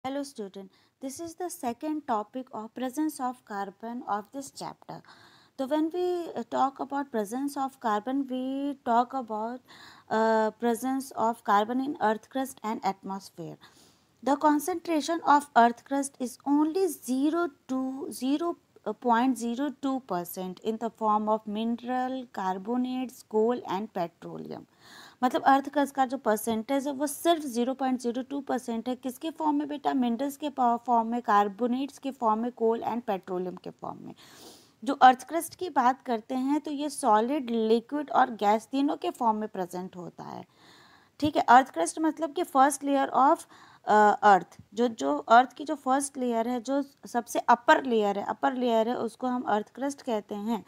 Hello student, this is the second topic of presence of carbon of this chapter. So when we talk about presence of carbon, we talk about presence of carbon in earth crust and atmosphere. The concentration of earth crust is only 0.02% in the form of mineral, carbonates, coal and petroleum. मतलब अर्थ का इसका जो percentage है वो सिर्फ 0.02% है। किसके form में बेटा? मिनरल्स के फॉर्म में, कार्बोनेट्स के फॉर्म में, कोल एंड पेट्रोलियम के फॉर्म में। जो अर्थ क्रस्ट की बात करते हैं तो ये सॉलिड, लिक्विड और गैस तीनों के फॉर्म में प्रेजेंट होता है। ठीक है, अर्थ क्रस्ट मतलब कि फर्स्ट लेयर ऑफ अर्थ, जो अर्थ की जो फर्स्ट लेयर है, जो सबसे अपर लेयर है उसको हम अर्थ क्रस्ट कहते हैं।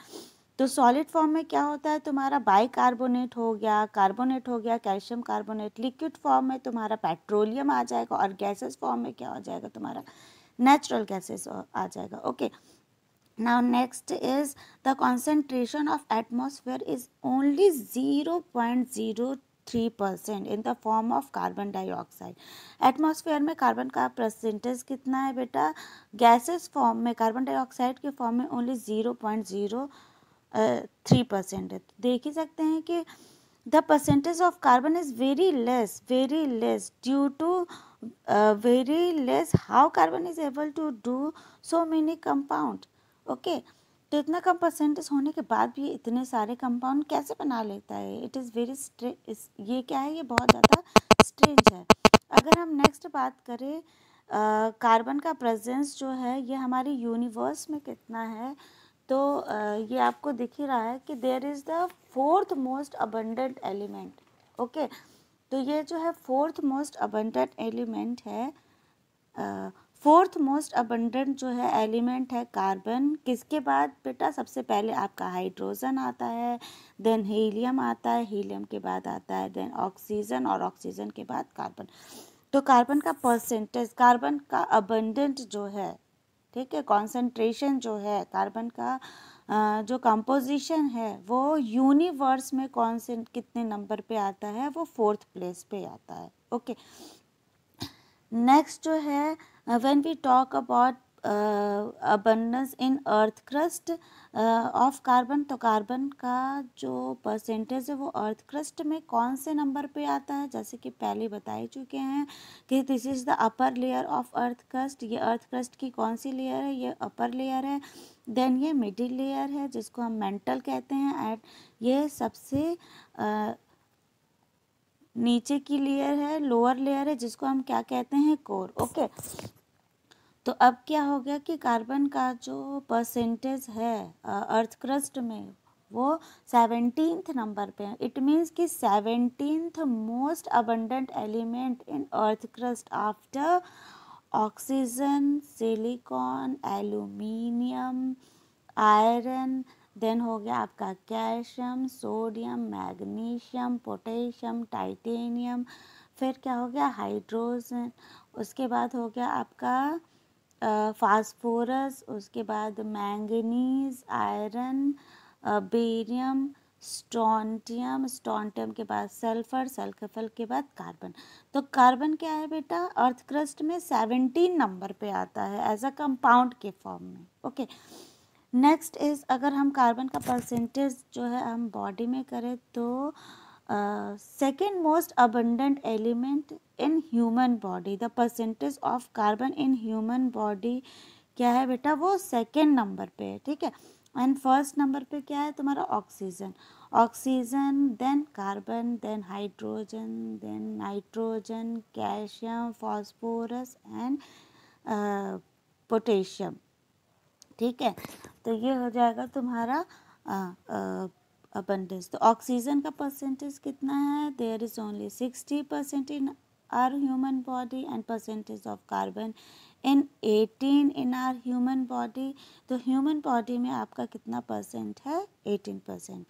तो सॉलिड फॉर्म में क्या होता है? तुम्हारा बाइकार्बोनेट हो गया, कार्बोनेट हो गया, कैल्शियम कार्बोनेट। लिक्विड फॉर्म में तुम्हारा पेट्रोलियम आ जाएगा और गैसेस फॉर्म में क्या हो जाएगा? तुम्हारा नेचुरल गैसेस आ जाएगा। Okay, now next is the concentration of atmosphere is only 0.03% in the form of carbon dioxide. Atmosphere में कार्बन का परसेंटेज कितना है बेटा? गैसेस फॉर्म में, कार्बन डाइऑक्साइड के फॉर्म में ओनली 0.03% है। देख ही सकते हैं कि the percentage of carbon is very less due to very less how carbon is able to do so many compound. Okay, तो इतना कम परसेंटेज होने के बाद भी इतने सारे कंपाउंड कैसे बना लेता है? इट इज़ वेरी ये क्या है? ये बहुत ज़्यादा स्ट्रेंज है। अगर हम नेक्स्ट बात करें, कार्बन का प्रेजेंस जो है ये हमारे यूनिवर्स में कितना है, तो ये आपको दिख ही रहा है कि there is the fourth most abundant element. Okay, तो ये जो है फोर्थ मोस्ट अबंडेंट एलिमेंट है। फोर्थ मोस्ट अबंडेंट जो है एलिमेंट है कार्बन। किसके बाद बेटा? सबसे पहले आपका हाइड्रोजन आता है, देन हीलियम आता है, हीलियम के बाद आता है देन ऑक्सीजन, और ऑक्सीजन के बाद कार्बन। तो कार्बन का परसेंटेज, कार्बन का अबंडेंट जो है, ठीक है, कॉन्सेंट्रेशन जो है कार्बन का, जो कंपोजिशन है वो यूनिवर्स में कौन से कितने नंबर पे आता है? वो फोर्थ प्लेस पे आता है। ओके, नेक्स्ट जो है, when we talk about abundance in earth crust of carbon, तो कार्बन का जो परसेंटेज है वो अर्थ क्रस्ट में कौन से नंबर पे आता है? जैसे कि पहले बता ही चुके हैं कि this is the upper layer of earth crust. ये अर्थ क्रस्ट की कौन सी लेयर है? ये अपर लेयर है। देन ये मिडिल लेयर है जिसको हम मेंटल कहते हैं, एंड ये सबसे नीचे की लेयर है, लोअर लेयर है, जिसको हम क्या कहते हैं? कोर। ओके, तो अब क्या हो गया कि कार्बन का जो परसेंटेज है अर्थ क्रस्ट में वो 17th नंबर पे है। इट मीन्स कि 17th most abundant element in earth crust after oxygen, silicon, aluminium, iron, then हो गया आपका calcium, sodium, magnesium, potassium, titanium, फिर क्या हो गया? हाइड्रोजन, उसके बाद हो गया आपका फास्फोरस, उसके बाद मैंगनीज, आयरन, बेरियम, स्टोंटियम के बाद सल्फर, सल्फर के बाद कार्बन। तो कार्बन क्या है बेटा? अर्थ क्रस्ट में 17 नंबर पे आता है एज अ कंपाउंड के फॉर्म में। ओके, नेक्स्ट इज, अगर हम कार्बन का परसेंटेज जो है हम बॉडी में करें तो second most abundant element in human body, the percentage of carbon in human body क्या है बेटा? वो सेकेंड नंबर पे है। ठीक है, एंड फर्स्ट नंबर पे क्या है तुम्हारा? Oxygen. Oxygen, then carbon, then hydrogen, then nitrogen, calcium, phosphorus and potassium. ठीक है, तो ये हो जाएगा तुम्हारा अबंडेंस। तो ऑक्सीजन का परसेंटेज कितना है? There is only 60% in our human body and percentage of carbon in 18 in our human body. तो ह्यूमन बॉडी में आपका कितना परसेंट है? 18%।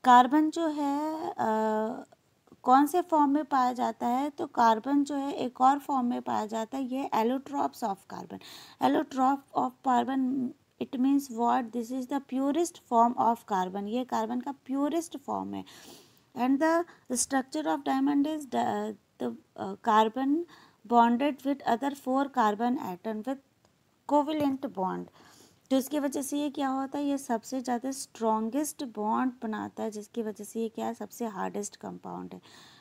कार्बन जो है कौन से फॉर्म में पाया जाता है? तो कार्बन जो है एक और फॉर्म में पाया जाता है, ये allotropes of carbon. Allotrope of carbon, it means what? This is the purest form of carbon. ये कार्बन का प्योरेस्ट फॉर्म है। And the structure of diamond is the carbon bonded with other 4 carbon atom with covalent bond. तो इसकी वजह से ये क्या होता है, ये सबसे ज़्यादा स्ट्रॉन्गेस्ट बॉन्ड बनाता है, जिसकी वजह से ये क्या है, सबसे हार्डेस्ट कंपाउंड है।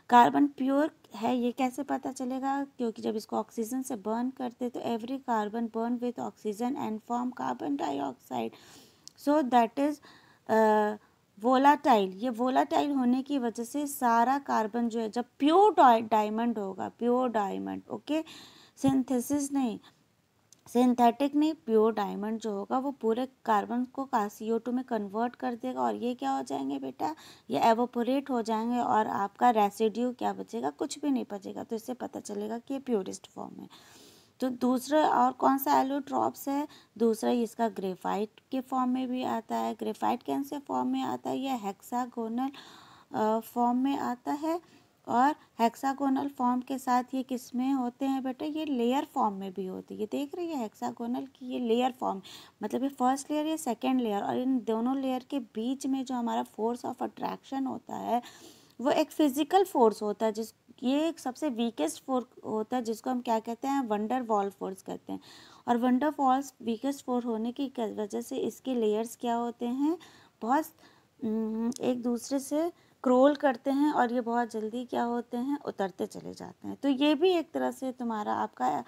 कार्बन प्योर है ये कैसे पता चलेगा, क्योंकि जब इसको ऑक्सीजन से बर्न करते तो every carbon burn with oxygen and form carbon dioxide, so that is volatile. ये वोलाटाइल होने की वजह से सारा कार्बन जो है, जब प्योर डायमंड होगा, प्योर डायमंड, ओके, सिंथेसिस नहीं, सिंथेटिक नहीं, प्योर डायमंड जो होगा वो पूरे कार्बन को CO2 में कन्वर्ट कर देगा, और ये क्या हो जाएंगे बेटा, ये एवोपोरेट हो जाएंगे, और आपका रेसिड्यू क्या बचेगा, कुछ भी नहीं बचेगा। तो इससे पता चलेगा कि ये प्योरेस्ट फॉर्म है। तो दूसरा और कौन सा एलोट्रॉप्स है, दूसरा इसका ग्रेफाइट के फॉर्म में भी आता है। ग्रेफाइट कैन से फॉर्म में आता है, यह हेक्सागोनल फॉर्म में आता है, और हेक्सागोनल फॉर्म के साथ ये किस में होते हैं बेटा, ये लेयर फॉर्म में भी होती है। ये देख रही है हेक्सागोनल की, ये लेयर फॉर्म, मतलब ये फर्स्ट लेयर, ये सेकेंड लेयर, और इन दोनों लेयर के बीच में जो हमारा फोर्स ऑफ अट्रैक्शन होता है वो एक फिजिकल फोर्स होता है, जिस ये एक सबसे वीकेस्ट फोर्स होता है, जिसको हम क्या कहते हैं, वंडर वॉल फोर्स कहते हैं। और वंडर वॉल्स वीकेस्ट फोर्स होने की वजह से इसके लेयर्स क्या होते हैं, बहुत एक दूसरे से क्रोल करते हैं, और ये बहुत जल्दी क्या होते हैं, उतरते चले जाते हैं। तो ये भी एक तरह से तुम्हारा आपका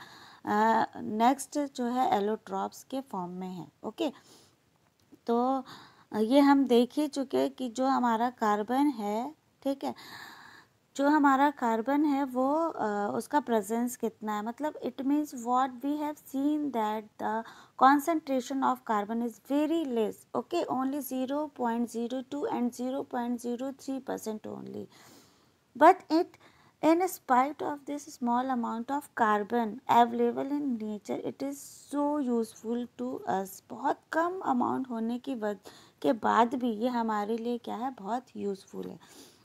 नेक्स्ट जो है एलोट्रॉप्स के फॉर्म में है। ओके, तो ये हम देख ही चुके कि जो हमारा कार्बन है, ठीक है, जो हमारा कार्बन है वो उसका प्रेजेंस कितना है, मतलब it means what we have seen that the concentration of carbon is very less, okay, only 0.02 and 0.03% only, but it, in spite of this small amount of carbon available in nature, it is so useful to us। बहुत कम amount होने की के बाद भी ये हमारे लिए क्या है, बहुत यूज़फुल है।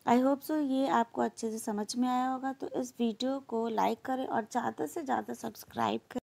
आई होप सो ये आपको अच्छे से समझ में आया होगा। तो इस वीडियो को लाइक करें और ज़्यादा से ज़्यादा सब्सक्राइब करें।